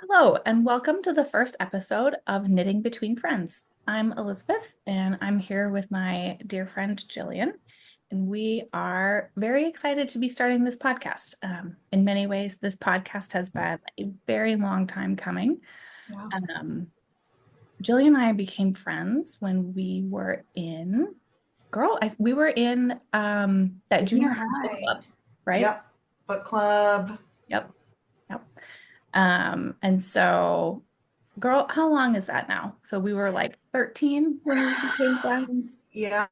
Hello, and welcome to the first episode of Knitting Between Friends. I'm Elizabeth, and I'm here with my dear friend Jillian, and we are very excited to be starting this podcast. In many ways, this podcast has been a very long time coming. Wow. Jillian and I became friends when we were in, we were in that junior high book club, right? Yep. Book club. Yep. And so, girl, how long is that now? So we were like 13 when we became friends. Yeah.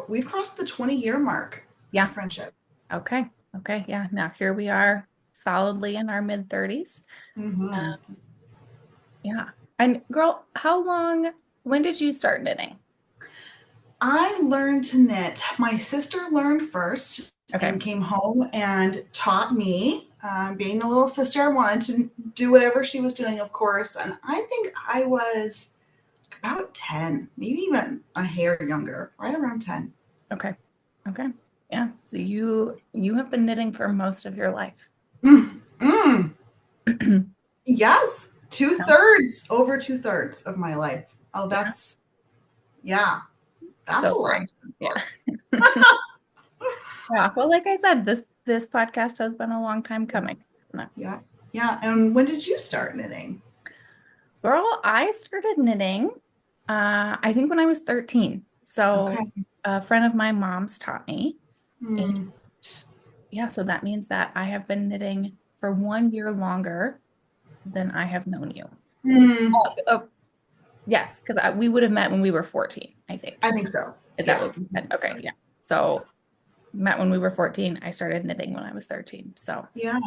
We've crossed the 20-year mark Yeah. of friendship. Okay. Yeah. Now here we are solidly in our mid 30s. Mm-hmm. Yeah. And girl, when did you start knitting? I learned to knit. My sister learned first and came home and taught me. Being the little sister, I wanted to do whatever she was doing, of course. And I think I was about 10, maybe even a hair younger, right around 10. Okay. Yeah. So you have been knitting for most of your life. Yes. Over 2/3 of my life. Oh, that's a lot. Yeah. Yeah. Well, like I said, this podcast has been a long time coming. Yeah. And when did you start knitting? Girl, I started knitting, I think when I was 13. So a friend of my mom's taught me. And yeah, so that means that I have been knitting for 1 year longer than I have known you. Yes, because we would have met when we were 14, I think. I think so. Is that what we said? Okay, yeah. So met when we were 14. I started knitting when I was 13. So yeah.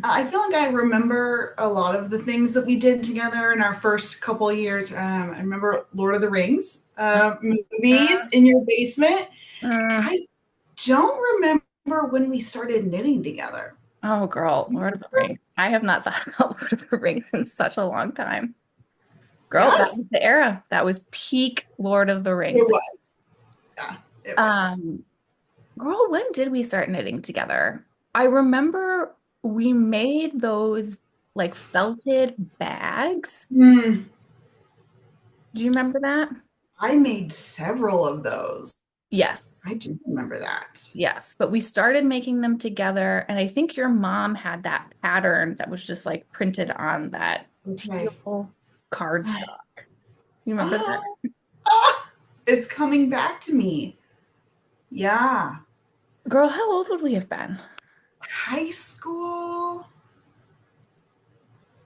I feel like I remember a lot of the things that we did together in our first couple of years. I remember Lord of the Rings movies in your basement. I don't remember when we started knitting together. Oh, girl, Lord of the Rings. I have not thought about Lord of the Rings in such a long time. Girl, that was the era. That was peak Lord of the Rings. It was. Yeah, it was. Girl, when did we start knitting together? I remember we made those like felted bags. Do you remember that? I made several of those. Yes. I do remember that. Yes, but we started making them together, and I think your mom had that pattern that was just like printed on that teal cardstock. You remember that? It's coming back to me. Yeah. Girl, how old would we have been? High school.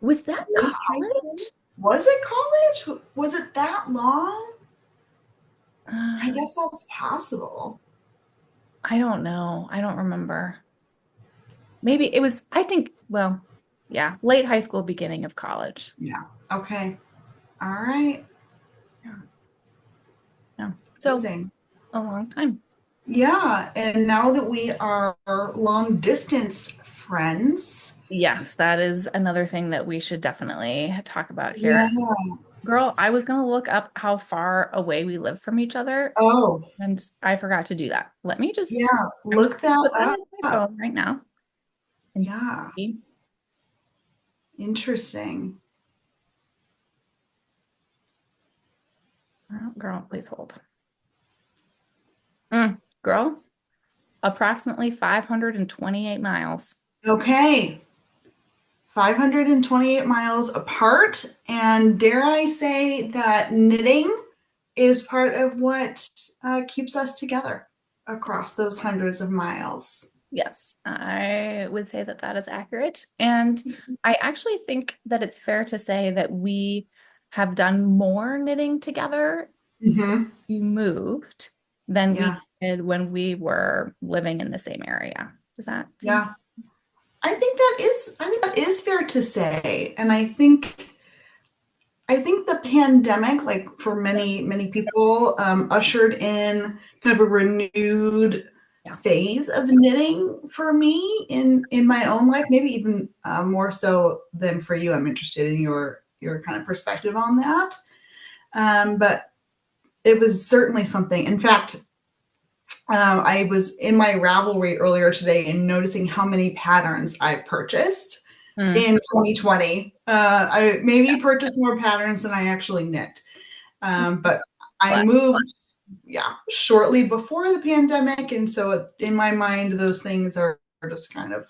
Was that college? Was it college? Was it that long? I guess that's possible. I don't know. I don't remember. Maybe it was, I think, well, yeah, late high school, beginning of college. Yeah. Okay. All right. Yeah. So a long time. Yeah. And now that we are long distance friends. Yes, that is another thing that we should definitely talk about here. Yeah. Girl, I was going to look up how far away we live from each other. Oh. And I forgot to do that. Let me just look that up on my phone right now. And see. Interesting. Oh, girl, please hold. Girl, approximately 528 miles. Okay. 528 miles apart. And dare I say that knitting is part of what keeps us together across those hundreds of miles. Yes, I would say that that is accurate. And I actually think that it's fair to say that we have done more knitting together since we moved than we did when we were living in the same area. Does that seem I think that is fair to say. And I think the pandemic, like for many people, ushered in kind of a renewed phase of knitting for me in my own life, maybe even more so than for you. I'm interested in your kind of perspective on that. But it was certainly something. In fact, I was in my Ravelry earlier today and noticing how many patterns I purchased Mm. in 2020. I maybe purchased more patterns than I actually knit. But I But moved, yeah, shortly before the pandemic. And so in my mind, those things are just kind of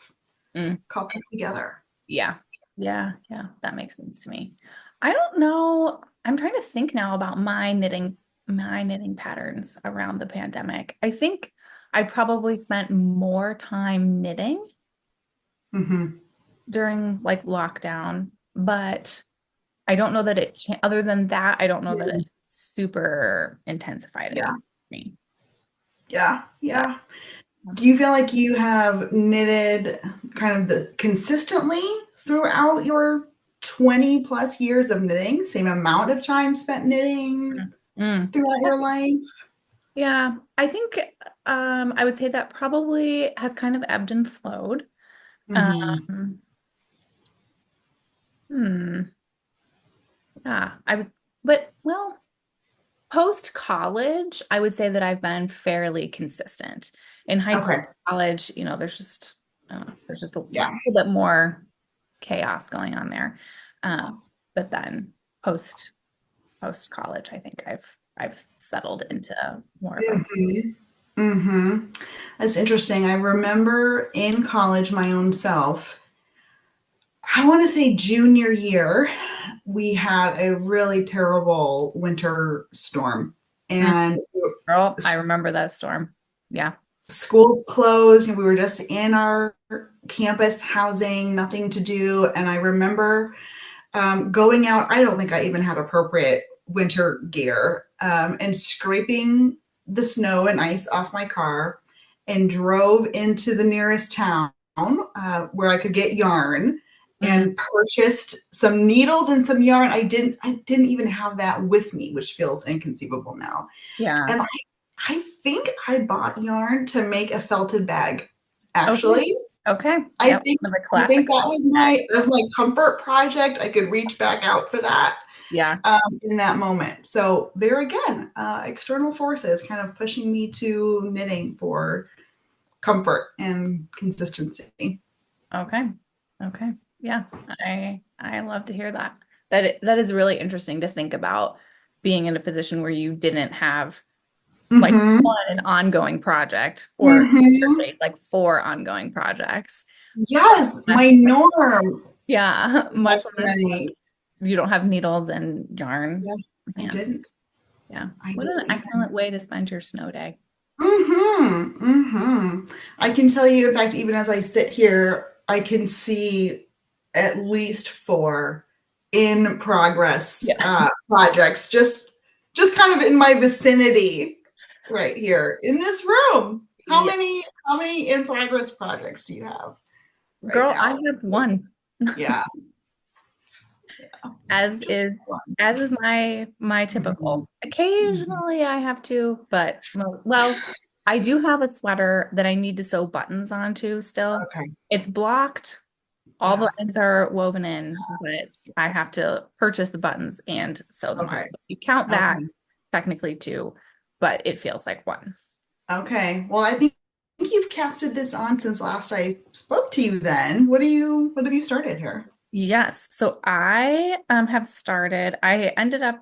mm, coupled together. yeah. Yeah, yeah, that makes sense to me. I don't know. I'm trying to think now about my knitting patterns around the pandemic. I think I probably spent more time knitting Mm-hmm. during like lockdown, but I don't know that other than that, I don't know that it super intensified Yeah, anything for me. yeah, But yeah. Do you feel like you have knitted kind of the consistently throughout your 20 plus years of knitting? Same amount of time spent knitting mm, throughout your life? yeah, I think I would say that probably has kind of ebbed and flowed. Mm-hmm. Um, hmm, yeah, I would, but well, post college, I would say that I've been fairly consistent. In high school, Okay. college, there's just a Yeah. little bit more chaos going on there. Yeah. But then post college, I think I've settled into more of a Mhm. Mhm. That's interesting. I remember in college, my own self, I want to say junior year, we had a really terrible winter storm Mm, and girl. I remember that storm. Yeah. schools closed and we were just in our campus housing, nothing to do. And I remember going out, I don't think I even had appropriate winter gear, and scraping the snow and ice off my car and drove into the nearest town where I could get yarn Mm, and purchased some needles and some yarn. I didn't even have that with me, which feels inconceivable now. yeah. And I think I bought yarn to make a felted bag. Okay. Actually, Okay. I Yep. think One of the I classic think that felt was bag. my comfort project. I could reach back out for that Yeah. in that moment. So there again, external forces kind of pushing me to knitting for comfort and consistency. Okay. Okay. Yeah. I love to hear that. That is really interesting to think about being in a position where you didn't have like Mm-hmm. an ongoing project or Mm-hmm. like four ongoing projects. Yes, Much, my norm. yeah, much Not so less like many. you don't have needles and yarn. Yeah, I Man, didn't. yeah. I What an didn't even. excellent way to spend your snow day. Mm-hmm. Mm-hmm. I can tell you, in fact, even as I sit here, I can see at least four in progress Yeah. projects just kind of in my vicinity right here in this room. How Yeah. many in progress projects do you have right Girl, I now? have one. Yeah. As Just is one. as is my Mhm. typical. Mhm. Occasionally I have to, but well, I do have a sweater that I need to sew buttons onto still. Okay. It's blocked. All the Yeah. lines are woven in, but I have to purchase the buttons and sew them on. Okay. You count that Okay. technically two, but it feels like one. Okay. Well, I think you've casted this on since last I spoke to you then. What have you started here? Yes. So I have started. I ended up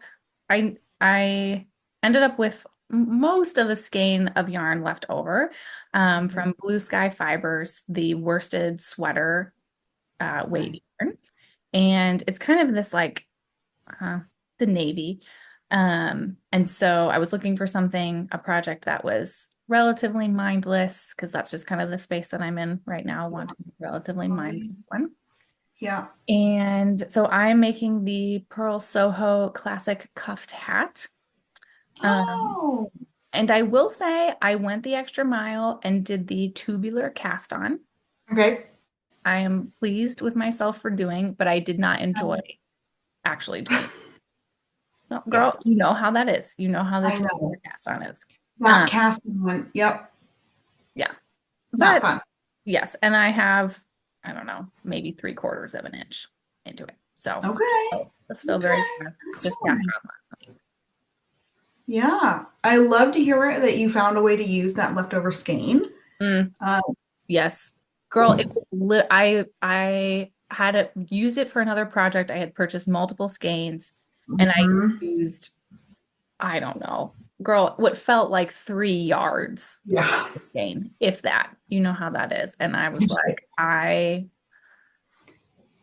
with most of a skein of yarn left over from Blue Sky Fibers, the worsted sweater Okay. weight yarn. And it's kind of this like uh, the navy. And so I was looking for a project that was relatively mindless, because that's just kind of the space that I'm in right now, Yeah. wanting a relatively Totally. mindless one. Yeah. And so I'm making the Pearl Soho classic cuffed hat. Um, Oh, and I will say I went the extra mile and did the tubular cast on. okay. I am pleased with myself for doing, but I did not enjoy actually doing it. No, Yeah, girl, you know how that is. You know how the I know. tubular cast on is. That Um, casting one. Yep. yeah. Not But fun. yes, and I have, I don't know, maybe 3/4 of an inch into it. So Okay. it's still very Okay. just cast Excellent. on. Yeah. I love to hear that you found a way to use that leftover skein. Mm, Um, yes. Girl, it was lit. I used it for another project. I had purchased multiple skeins and I Mhm. used, I don't know, girl, what felt like 3 yards Yeah. of skein, if that. You know how that is. And I was like,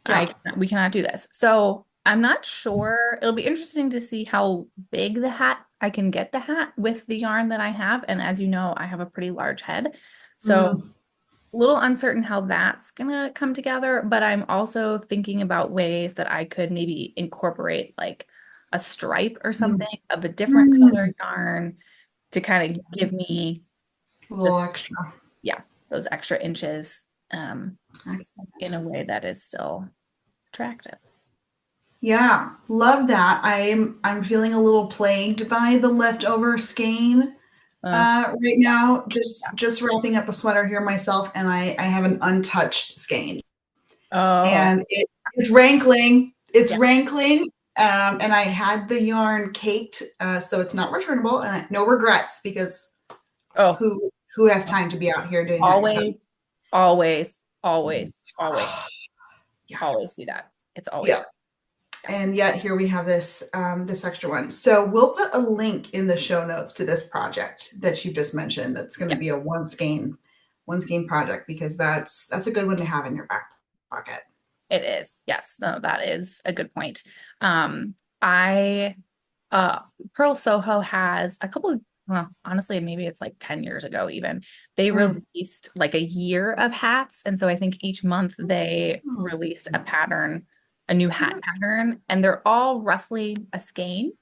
Yeah. we cannot do this. So I'm not sure. It'll be interesting to see how big I can get the hat with the yarn that I have. And as you know, I have a pretty large head. So Mm. a little uncertain how that's gonna come together, but I'm also thinking about ways that I could maybe incorporate like a stripe or Mm. something of a different color Mm. yarn to kind of give me A little just, extra. yeah, those extra inches in Excellent. a way that is still attractive. Yeah, love that. I'm feeling a little plagued by the leftover skein Uh, right now. Just wrapping up a sweater here myself, and I have an untouched skein, oh, and it's rankling. It's yeah. rankling, and I had the yarn caked, so it's not returnable, and no regrets because Oh, who has time to be out here doing that yourself? always, always, always, always, always Yes. do that. It's always Yeah. right. Yeah. And yet here we have this extra one. So we'll put a link in the show notes to this project that you just mentioned. That's going to be a Yes, one skein project because that's a good one to have in your back pocket. it is. Yes, no, that is a good point. I uh Pearl Soho has a couple of, well, honestly, maybe it's like 10 years ago even. They Mm. released like a year of hats. And so I think each month they released a pattern, a new hat pattern, and they're all roughly a skein.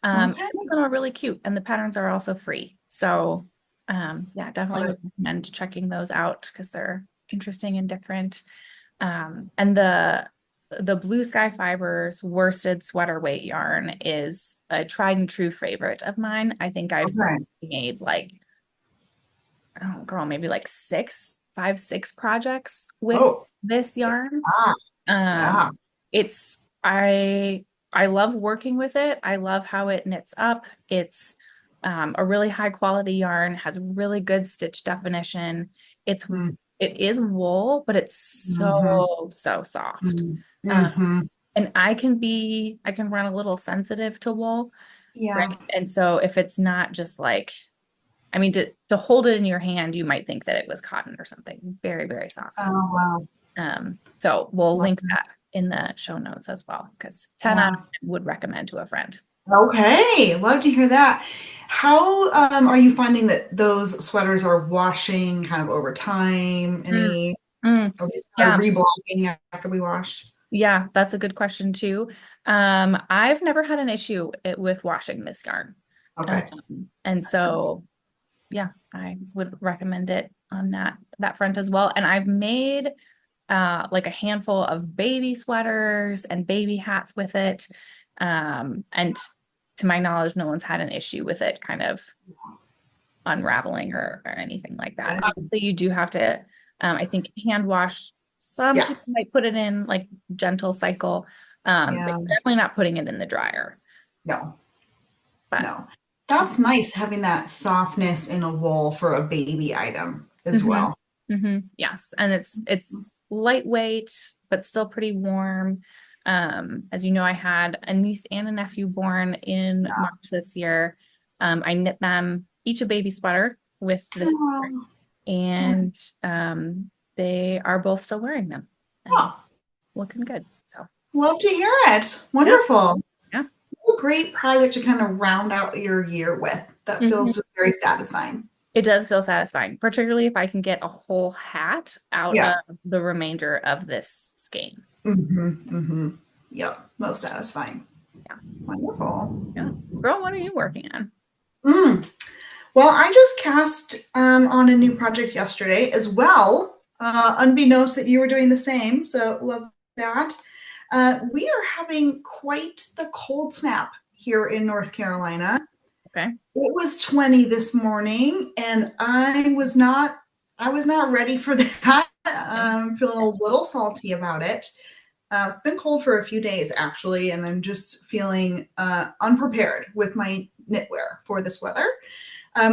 Okay. Some of them are really cute, and the patterns are also free. So yeah, definitely would recommend checking those out because they're interesting and different. And the Blue Sky Fibers worsted sweater weight yarn is a tried and true favorite of mine. I think I've Okay. made like, oh girl, maybe like five, six projects with Oh, this yarn. ah, Um, yeah. it's I love working with it. I love how it knits up. It's a really high quality yarn, has really good stitch definition. It's Mm, it is wool, but it's mhm, so soft. mm, Um, mhm. and I can run a little sensitive to wool, Yeah. right? And so if it's not just like, I mean, to hold it in your hand, you might think that it was cotton or something. Very, very soft. Oh, wow. So we'll Love link that. that in the show notes as well, because 10 out of Yeah. 10 would recommend to a friend. Okay, love to hear that. How are you finding that those sweaters are washing kind of over time? Mm, Any mm. are we kind of Yeah, reblocking after we wash? yeah, that's a good question too. I've never had an issue with washing this yarn. Okay. And Excellent. so yeah, I would recommend it on that front as well. And I've made like a handful of baby sweaters and baby hats with it. And to my knowledge, no one's had an issue with it kind of unraveling or anything like that. Good. Obviously, you do have to, I think, hand wash. Some Yeah. people might put it in like gentle cycle, but Yeah. definitely not putting it in the dryer. No. But No. That's nice having that softness in a wool for a baby item as hmm well. yes, and it's lightweight but still pretty warm. As you know, I had a niece and a nephew born in March this year. I knit them each a baby sweater with this, Oh, and they are both still wearing them and oh, looking good. So love to hear it. yeah, Wonderful. yeah. What a great project to kind of round out your year with. That Mhm. feels just very satisfying. It does feel satisfying, particularly if I can get a whole hat out Yeah. of the remainder of this skein. Mm-hmm. Yep. Most satisfying. Yeah, Wonderful. yeah. Girl, what are you working on? Mm. Well, I just cast on a new project yesterday as well, unbeknownst that you were doing the same. So love that. We are having quite the cold snap here in North Carolina. Okay. It was 20 this morning, and I was not ready for that. Yeah. I'm feeling a little salty about it. It's been cold for a few days actually, and I'm just feeling unprepared with my knitwear for this weather.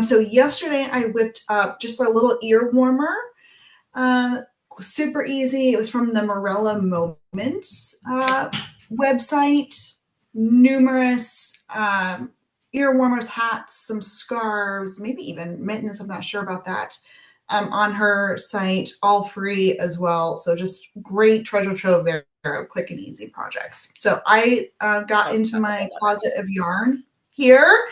So yesterday I whipped up just a little ear warmer. super easy. It was from the Morella Moments website. Numerous ear warmers, hats, some scarves, maybe even mittens. I'm not sure about that. On her site, all free as well. So just great treasure trove there, quick and easy projects. So I got Oh, into that's my okay, love closet of yarn here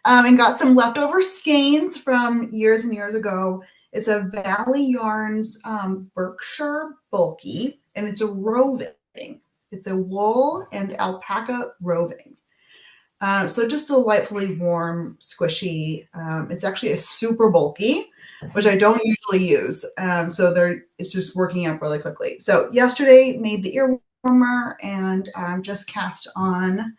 and got some leftover skeins from years and years ago. It's a Valley Yarns Berkshire Bulky, and it's a roving. It's a wool and alpaca roving. So just delightfully warm, squishy. It's actually a super bulky, which I don't usually use. So it's just working out really quickly. So yesterday made the ear warmer and just cast on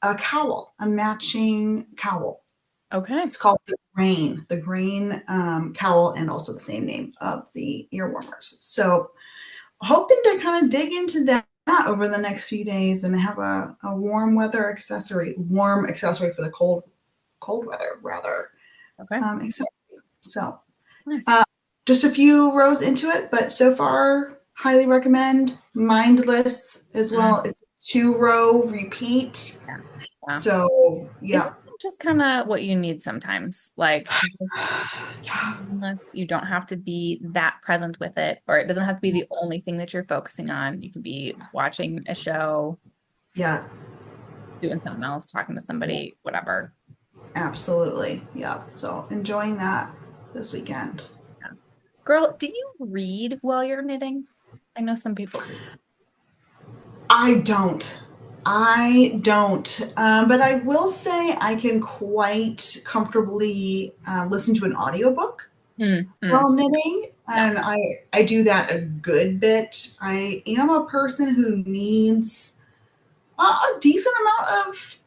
a cowl, a matching cowl. it. Okay. It's called the Grain cowl, and also the same name of the ear warmers. So hoping to kind of dig into that over the next few days and have a warm accessory for the cold weather rather. Okay. Accessory. So Nice. just a few rows into it, but so far highly recommend. Mindless as Mm, well. It's a 2-row repeat. yeah. Yeah. So Isn't yeah. that just kind of what you need sometimes? Like, Yeah. unless you don't have to be that present with it, or it doesn't have to be the only thing that you're focusing on. You can be watching a show, Yeah. doing something else, talking to somebody, whatever. Absolutely. Yeah. So enjoying that this weekend. Yeah. Girl, do you read while you're knitting? I know some people do. I don't. I don't. But I will say I can quite comfortably listen to an audiobook Mm, mm, while knitting. no. And I do that a good bit. I am a person who needs a decent amount of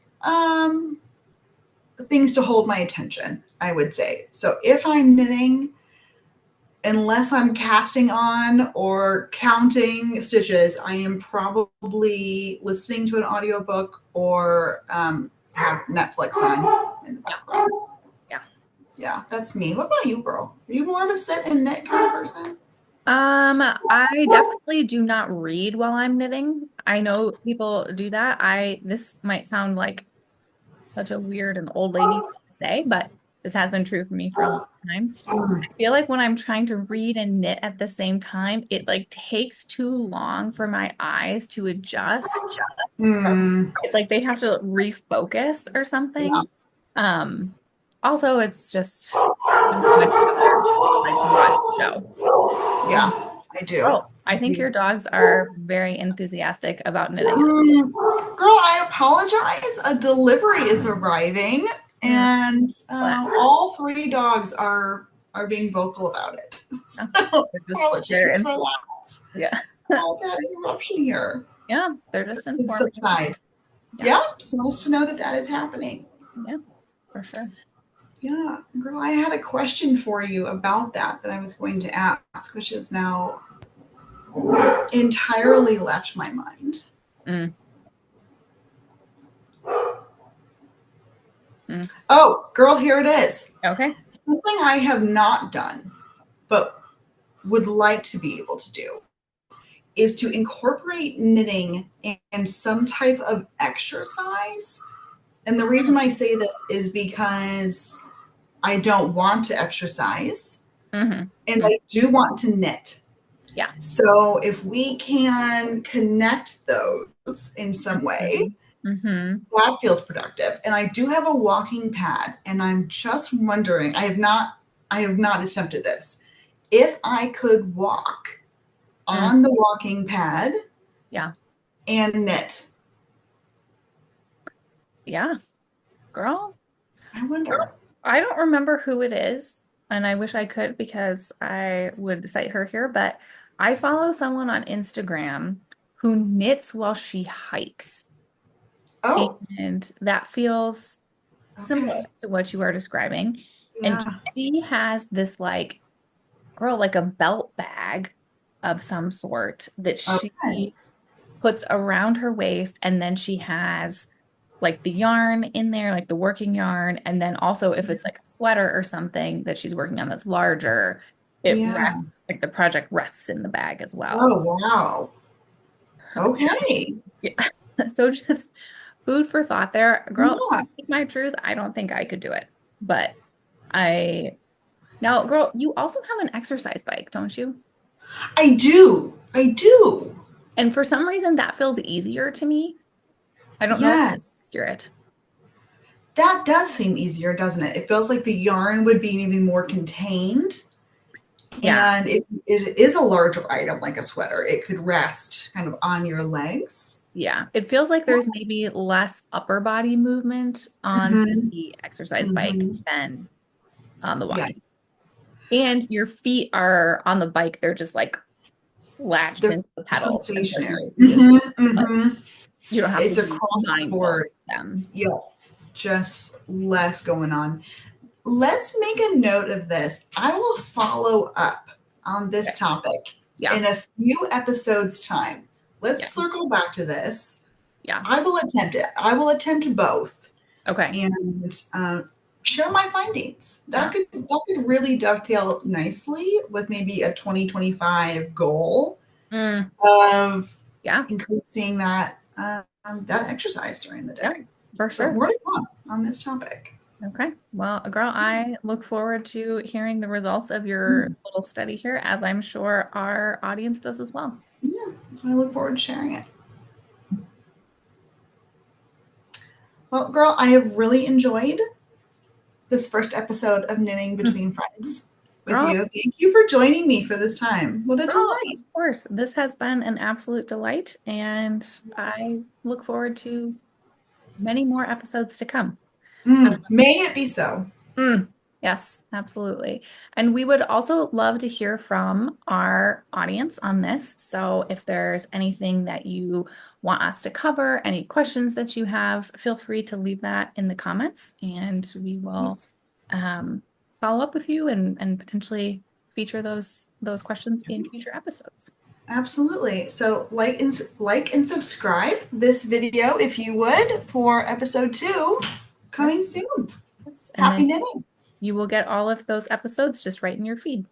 things to hold my attention, I would say. So if I'm knitting, unless I'm casting on or counting stitches, I am probably listening to an audiobook or have Netflix on in the Yeah. background. Yeah. Yeah, that's me. What about you, girl? Are you more of a sit and knit kind of person? I definitely do not read while I'm knitting. I know people do that. This might sound like such a weird and old lady thing to say, but this has been true for me for a long time. Mm. I feel like when I'm trying to read and knit at the same time, it like takes too long for my eyes to adjust. Mm. It's like they have to refocus or Yeah. something. Um, Also, it's just so much better like to watch the show. Yeah, I do. Oh, I think your dogs are very enthusiastic about knitting. Girl, I apologize. A delivery is arriving, Mm, and but all 3 dogs are being vocal about it. yeah, So they're just apologies for that. yeah. All that interruption here. Yeah, they're just Can informing. subside. Yeah, Yeah, just want us to know that that is happening. yeah, for sure. Yeah, girl, I had a question for you about that I was going to ask, which has now entirely left my mind. Mm, mm. Oh, girl, here it is. Okay. Something I have not done, but would like to be able to do is to incorporate knitting and some type of exercise. And the reason I say this is because I don't want to exercise Mm-hmm. and Mm. I do want to knit. Yeah. So if we can connect those in some way, Mm-hmm. that feels productive. And I do have a walking pad, and I'm just wondering, I have not attempted this. If I could walk Mm. on the walking pad Yeah. and knit. Yeah. Girl, I wonder. I don't remember who it is, and I wish I could because I would cite her here, but I follow someone on Instagram who knits while she hikes. Oh, And that feels similar okay. to what you are describing. And Yeah. she has this like, girl, like a belt bag of some sort that Okay. she puts around her waist. And then she has like the yarn in there, like the working yarn. And then also, if it's like a sweater or something that she's working on that's larger, it Yeah. rests, like the project rests in the bag as well. Oh, wow. Okay. Yeah. So just food for thought there. Girl, Yeah, speak my truth, I don't think I could do it. But I now, girl, you also have an exercise bike, don't you? I do. I do. And for some reason that feels easier to me. I don't know if Yes. you're accurate. That does seem easier, doesn't it? It feels like the yarn would be maybe more contained. Yeah. And if it is a larger item like a sweater, it could rest kind of on your legs. Yeah. It feels like there's maybe less upper body movement on Mm-hmm. the exercise bike Mm-hmm. than on the walking. Yes. And your feet are on the bike, they're just like latched They're into the pedals. And so stationary. just Mm-hmm. like Mm-hmm. you don't have to It's be across the mindful of board. them. Yeah. Just less going on. Let's make a note of this. I will follow up on this Okay. topic Yeah. in a few episodes' time. Let's Yeah. circle back to this. Yeah. I will attempt it. I will attempt both Okay. and share my findings. Yeah. That could really dovetail nicely with maybe a 2025 goal Mm, of yeah. increasing that exercise during the Yep. day. For So sure. more to come on this topic. Okay. Well, girl, I look forward to hearing the results of your little study here, as I'm sure our audience does as well. Yeah, I look forward to sharing it. Well, girl, I have really enjoyed this first episode of Knitting Mm. Between Friends with Girl, you. Thank you for joining me for this time. What a girl, delight. of course, this has been an absolute delight, and I look forward to many more episodes to come. May it be so. Mm, yes, absolutely. And we would also love to hear from our audience on this. So if there's anything that you want us to cover, any questions that you have, feel free to leave that in the comments and we will Yes. um, follow up with you and potentially feature those questions in future episodes. Absolutely. So like and subscribe this video if you would for episode 2 coming Yes, soon. yes. And Happy then knitting. you will get all of those episodes just right in your feed.